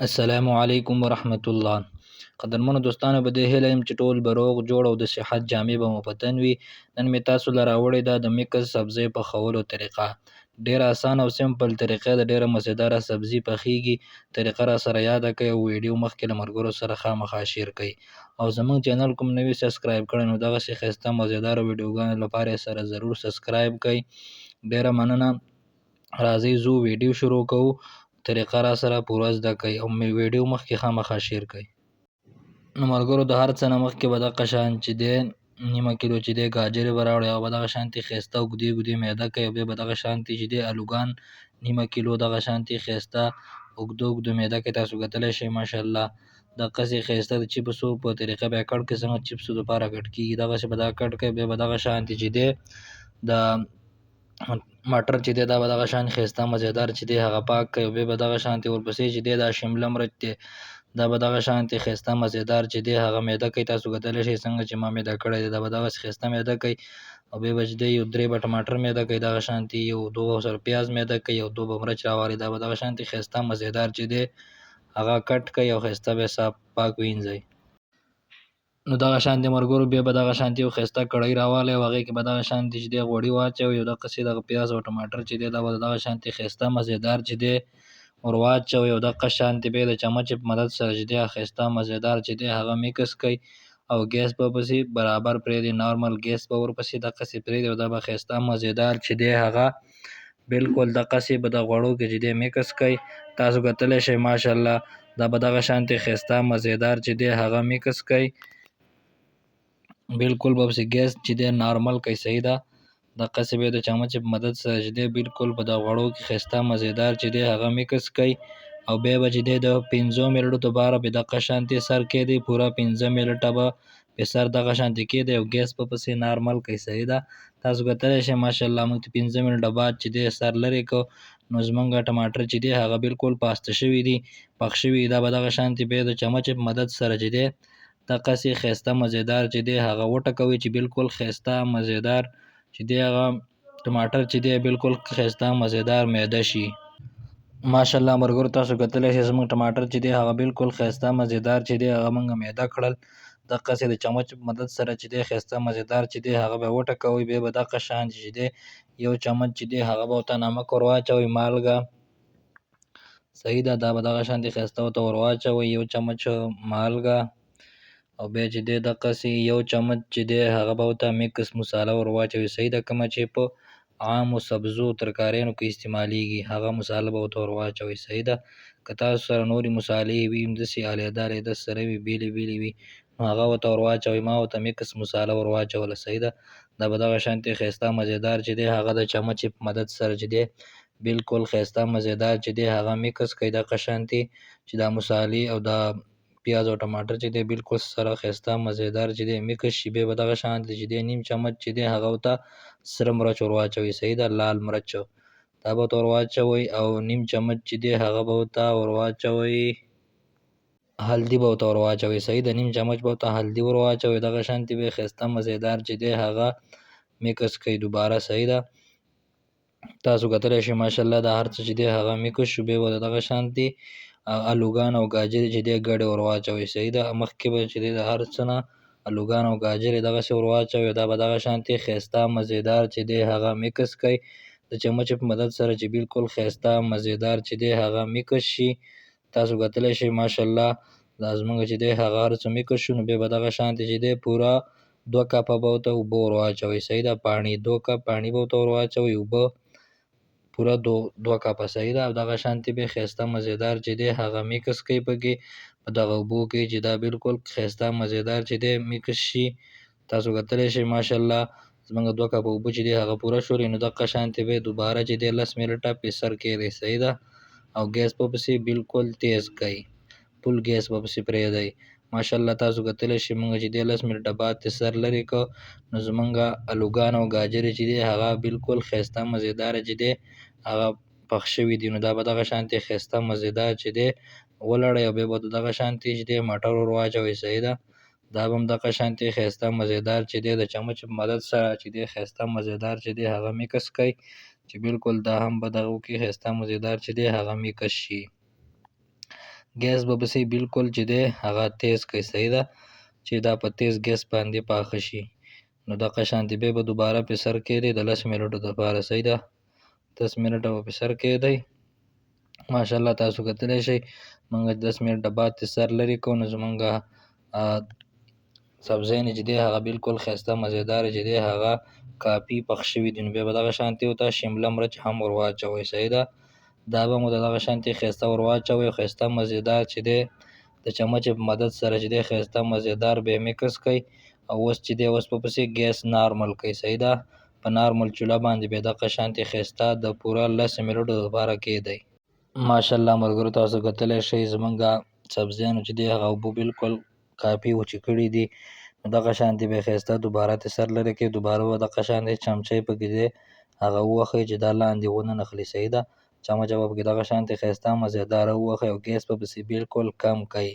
السلام علیکم ورحمت الله. قدرمنو دوستانو، په دې هیله یم چې ټول به روغ جوړ او د صحت جامې به مو په تن وي. نن مې تاسو له راوړې ده د مکس سبزۍ پخولو طریقه. ډیره اسانه او سمپل طریقه ده، ډیره مزیداره سبزي پخیږي. طریقه را سره یاده کړئ او ویډیو مخکې له ملګرو سره خامخا شیر کړئ. او زموږ چینل کوم نوي سبسکرایب کړی نو دغسې ښایسته مزیداره ویډیوګانو لپاره یې سره ضرور سبسکرایب کړئ. ډیره مننه. راځئ ځو ویډیو شروع کوو. طریقه را سره پوره زده کړئ او ویډیو مخکې خامخا شیر کړئ. نو ملګرو، د هر څه نه مخکې به دغه شان چې دی نیمه کیلو چې دی ګاجرې به راوړئ او به دغه شانتې ښایسته اوږدې اوږدې میده کړئ. او بیا به دغه شانتې چې دی الوګان نیمه کیلو دغه شانتې ښایسته اوږده اوږده میده کړئ. تاسو کتلی شئ ماشاءالله دقسې ښایسته د چپسو په طریقه به یې کټ کړئ، څنګه چپسو دپاره کټ کېږي دغسې به دا کټ کړئ. بیا به دغه شانتې چې دی د مټر چې دی دا به دغه شان ښایسته مزیدار چې دی هغه پاک کړئ. او بیا به دغه شانتې ورپسې چې دی دا شمله مرچ دی دا به دغه شانتې ښایسته مزیدار چې دی هغه میده کړئ. تاسو کتلی شئ څنګه چې ما میده کړی دی دا به دغسې ښایسته میده کړئ. او بیا به چې دی یو 3 به ټماټر میده کړئ، دغه شانتې یو 2 سره پیاز میده کړئ، یو 2 به مرچ راوالئ. دا به دغه شانتې ښایسته مزیدار چې دی هغه کټ کړئ او ښایسته به یې صاف پاک وینځئ. نو دغه شانتې ملګرو بیا به دغه شانتې یو ښایسته کړۍ راوالئ او هغې کې به دغه شانتې چې دی غوړي واچوئ او دقسې دغه پیاز او ټماټر چې دی دا به دغه شانتې ښایسته مزیدار چې دی ور واچوئ او دغه شانتې بیا د چمچې په مدد سره چې دی ښایسته مزیدار چې دی هغه میکس کړئ. او ګیس به پسې برابر پرېږدئ، نارمل ګیس به ورپسې دقسې پرېږدئ او دا به ښایسته مزیدار چې دی هغه بالکل دقسې به د غوړو کې چې دی میکس کړئ. تاسو کتلی شئ ماشاءالله دا به دغه شانتې ښایسته مزیدار چې دی هغه میکس کړئ. بالکل به پسې ګیس چې دی نارمل کړئ، صحیح ده. دقسې به یې د چمچې په مدد سره چې دی بالکل په د غوړو کې ښایسته مزیدار چې دی هغه میکس کړئ. او بیا به چې دی د 15 منټو دپاره به دغه شانتې سر کېږدئ، پوره 15 منټه به پې سر دغه شانتې کېږدئ او ګیس به پسې نارمل کړئ، صحیح ده. تاسو کتلی شئ ماشاءالله موږ 15 منټه بعد چې دی سر لرې کړ نو زمونږ ټماټر چې دی هغه بالکل پاسته شوي دي، پخ شوي دي. دا به دغه شانتې بیا د چمچې په مدد سره چې دی دقسې ښایسته مزیدار چې دی هغه وټکوئ چې بالکل ښایسته مزیدار چې دی هغه ټماټر چې دی بالکل ښایسته مزیدار میده شي. ماشاءالله ملګرو تاسو کتلی شئ زموږ ټماټر چې دی هغه بالکل ښایسته مزیدار چې دی هغه موږ میده کړل. دقسې د چمچ په مدد سره چې دی ښایسته مزیدار چې دی هغه به وټکوئ. بیا به دغه شان چې دی یو چمچ چې دی هغه به ورته نمک ور واچوئ، مالګه، صحیح ده. دا به دغه شانتې ښایسته ورته ور واچوئ یو چمچ مالګه. او بیا چې دی دقسې یو چمچ چې دی هغه به ورته میکس مساله ور واچوئ، صحیح ده. کومه چې په عامو سبزو ترکاریانو کې استعمالیږي هغه مساله به ورته ور واچوئ، صحیح ده. که تاسو سره نورې مسالې وي همداسې علیحده علیحده سره وي بېلې بېلې وي نو هغه ورته ور واچوئ. ما ورته میکس مساله ور واچوله، صحیح ده. دا به دغه شانتې ښایسته مزیدار چې دی هغه د چمچې په مدد سره چې دی بالکل ښایسته مزیدار چې دی هغه میکس کړئ. دغه شانتې چې دا مسالې او دا پیاز او ټماټر چې دی بالکل سره ښایسته مزیدار چې دی میکس شي. بیا به دغه شانتې چې دی نیم چمچ چې دی هغه ورته سره مرچ ور واچوئ، صحیح ده، لال مرچ دا به ورته ور واچوئ. او نیم چمچ چې دی هغه به ورته ور واچوئ هلدي به ورته ور واچوئ، صحیح ده. نیم چمچ به ورته هلدي ور واچوئ. دغه شانتې به یې ښایسته مزیدار چې دی هغه میکس کړئ دوباره، صحیح ده. تاسو کتلی شئ ماشاءالله دا هر څه چې دی هغه میکس شو. بیا به دغه شانتې الوګان او ګاجرې چې دی ګډې ور واچوئ، صحیح ده. مخکې به چې دی د هر څه نه الوګان او ګاجرې دغسې ور واچوئ. دا به دغه شانتې ښایسته مزیدار چې دی هغه میکس کړئ د چمچې په مدد سره چې بالکل ښایسته مزیدار چې دی هغه میکس شي. تاسو کتلی شئ ماشاءالله دا زموږ چې دی هغه هر څه میکس شو. نو بیا به دغه شانتې چې دی پوره 2 کپه به ورته اوبه ور واچوئ، صحیح ده. پاڼې 2 کپ پاڼې به ورته ور واچوئ، اوبه پوره 2 کپه، صحیح ده. او دغه شانتې به ښایسته مزیدار چې دی هغه میکس کړئ پکې په دغه اوبو کې چې دا بالکل ښایسته مزیدار چې دی میکس شي. تاسو کتلی شئ ماشاءالله زموږ 2 کپه اوبه چې دی هغه پوره شولې. نو دغه شانتې به دوباره چې دی 10 منټه پې سر کېږدئ، صحیح ده. او ګیس به پسې بالکل تیز کړئ، فل ګیس به پسې پرېږدئ. ماشاءالله تاسو کتلی شئ موږ چې دی 10 منټه بعد ترې سر لرې کړ نو زمونږ الوګان او ګاجرې چې دی هغه بالکل ښایسته مزیداره چې دی هغه پخ شوي دي. نو دا به دغه شانتې ښایسته مزیدار چې دی ولړئ. او بیا به دغه شانتې چې دی مټر ور واچوئ، صحیح ده. دا به هم دغه شانتې ښایسته مزیدار چې دی د چمچ په مدد سره چې دی ښایسته مزیدار چې دی هغه میکس کړئ چې بالکل دا هم به دغو کې ښایسته مزیدار چې دی هغه میکس شي. ګیس به پسې بالکل چې دی هغه تیز کړئ. صحیح ده چې دا په تیز ګیس باندې پاخه شي. نو دغه شانتې بیا به دوباره پې سر کېږدئ د 10 منټو دپاره. صحیح ده 10 منټه به پې سر کېږدئ. ماشاءالله تاسو کتلی شئ موږ 10 منټه بعد ترې سر لرې کړو. نو زمونږ سبزی نه چې دی هغه بالکل ښایسته مزېداره چې دی هغه کافي پخ شوي دي. نو بیا به دغه شانتې ورته شمله مرچ هم ور واچوئ. صحیح ده دا به مو د دغه شانتې ښایسته ور واچوئ او ښایسته مزېدار چې دی د چمچې په مدد سره چې دی ښایسته مزېدار به یې میکس کړئ. او اوس چې دی اوس به پسې ګیس نارمل کړئ. صحیح ده په نارمل چوله باندې بیا دغه شانتې ښایسته د پوره 10 منټو دپاره کېږدئ. ماشاءالله ملګرو تاسو کتلی شئ زمونږ سبزیانو چې دی هغه اوبه بالکل کافي وچې کړي دي. نو دغه شانتې به یې ښایسته دوباره ترې سر لرې کړئ. دوباره به دغه شانتې چمچۍ پکې دی هغه ووهئ چې دا لاندې ونه نښلي. صحیح ده چمچه به پکې دغه شانتې ښایسته مزېداره ووهئ او ګیس به پسې بالکل کم کړئ.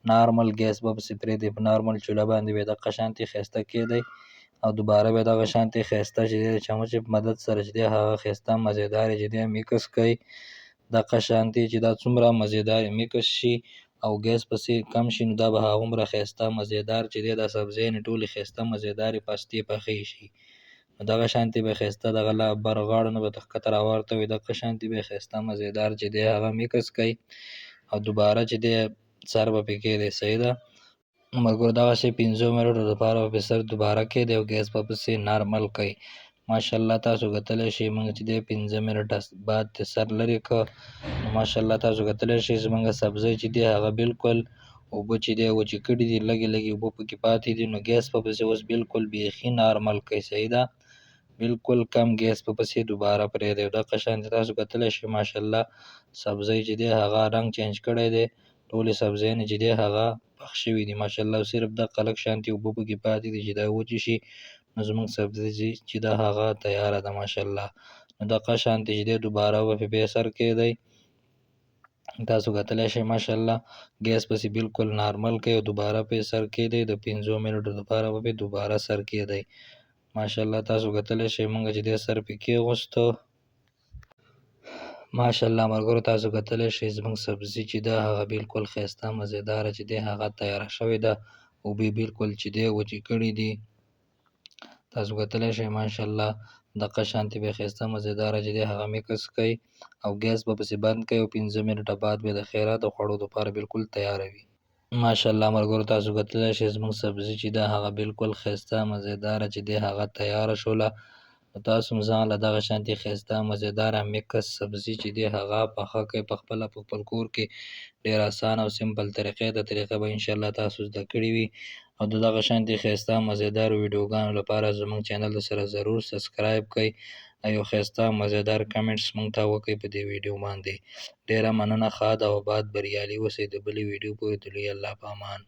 نارمل ګیس به پسې پرېږدئ په نارمل چوله باندې به یې دغه شانتې ښایسته کېږدئ او دوباره به یې دغه شانتې ښایسته چې دی د چمچې په مدد سره چې دی هغه ښایسته مزېدارې چې دی میکس کړئ. دغه شانتې چې دا څومره مزېدارې میکس شي او ګیس پسې کم شي نو دا به هغومره ښایسته مزېدار چې دی دا سبزیانې ټولې ښایسته مزېدارې پستې پخې شي. نو دغه شانتې به یې ښایسته دغه لا بر غاړو نه به تر ښکته راوارتوئ. دغه شانتې به یې ښایسته مزېدار چې دی هغه میکس کړئ او دوباره چې دی سر به پې کېږدئ. صحیح ده ملګرو دغسې 15 منټو دپاره به پې سر دوباره کېږدئ او ګیس به پسې نارمل کړئ. ماشاءالله تاسو کتلی شئ موږ چې دی 15 منټه بعد ترې سر لرې کړ. نو ماشاءالله تاسو کتلی شئ زموږ سبزی چې دی هغه بالکل اوبه چې دی وچې کړي دي لږې لږې اوبه پکې پاتې دي. نو ګیس به پسې اوس بالکل بیخي نارمل کړئ. صحیح ده بالکل کم ګیس به پسې دوباره پرېږدئ. دغه شانتې تاسو کتلی شئ ماشاءالله سبزی چې دی هغه رنګ چینج کړی دی. ټولې سبزیانې چې دی هغه پخ شوي دي ماشاءالله او صرف دغه لږ شانتې اوبه پکې پاتې دي چې دا وچې شي. نو زموږ سبزي چې ده هغه تیاره ده ماشاءالله. نو دغه شانتې چې دی دوباره به پې بیا سر کېږدئ. تاسو کتلی شئ ماشاءالله ګیس پسې بالکل نارمل کړئ او دوباره پې سر کېږدئ. د 15 منټو دپاره به پې دوباره سر کېږدئ. ماشاءالله تاسو کتلی شئ موږ چې دی سر پې کېغوسته. ماشاءالله ملګرو تاسو کتلی شئ زموږ سبزي چې ده هغه بالکل ښایسته مزېداره چې دی هغه تیاره شوې ده. اوبې بالکل چې دی وچې کړي دي. تاسو کتلی شئ ماشاءالله دغه شانتې به یې ښایسته مزېداره چې دی هغه میکس کړئ او ګیس به پسې بند کړئ او 15 منټه بعد بیا د خیراتو خوړو دپاره بالکل تیاره وي. ماشاءالله ملګرو تاسو کتلی شئ زموږ سبزي چې ده هغه بالکل ښایسته مزېداره چې دی هغه تیاره شوله. نو تاسو هم ځان له دغه شانتې ښایسته مزېداره میکس سبزي چې دی هغه پخه کړئ په خپله په خپل کور کې. ډېر اسانه او سمپل طریقه به انشاءالله تاسو زده کړې وي او د دغه شانتې ښایسته مزېدارو ویډیوګانو لپاره زموږ چینل سره ضرور سبسکرایب کړئ او یو ښایسته مزېدار کمنټس موږ ته وکړئ په دې ویډیو باندې. ډېره مننه ښاد او اباد بریالي اوسئ. د بلې ویډیو پورې تللي الله په امان.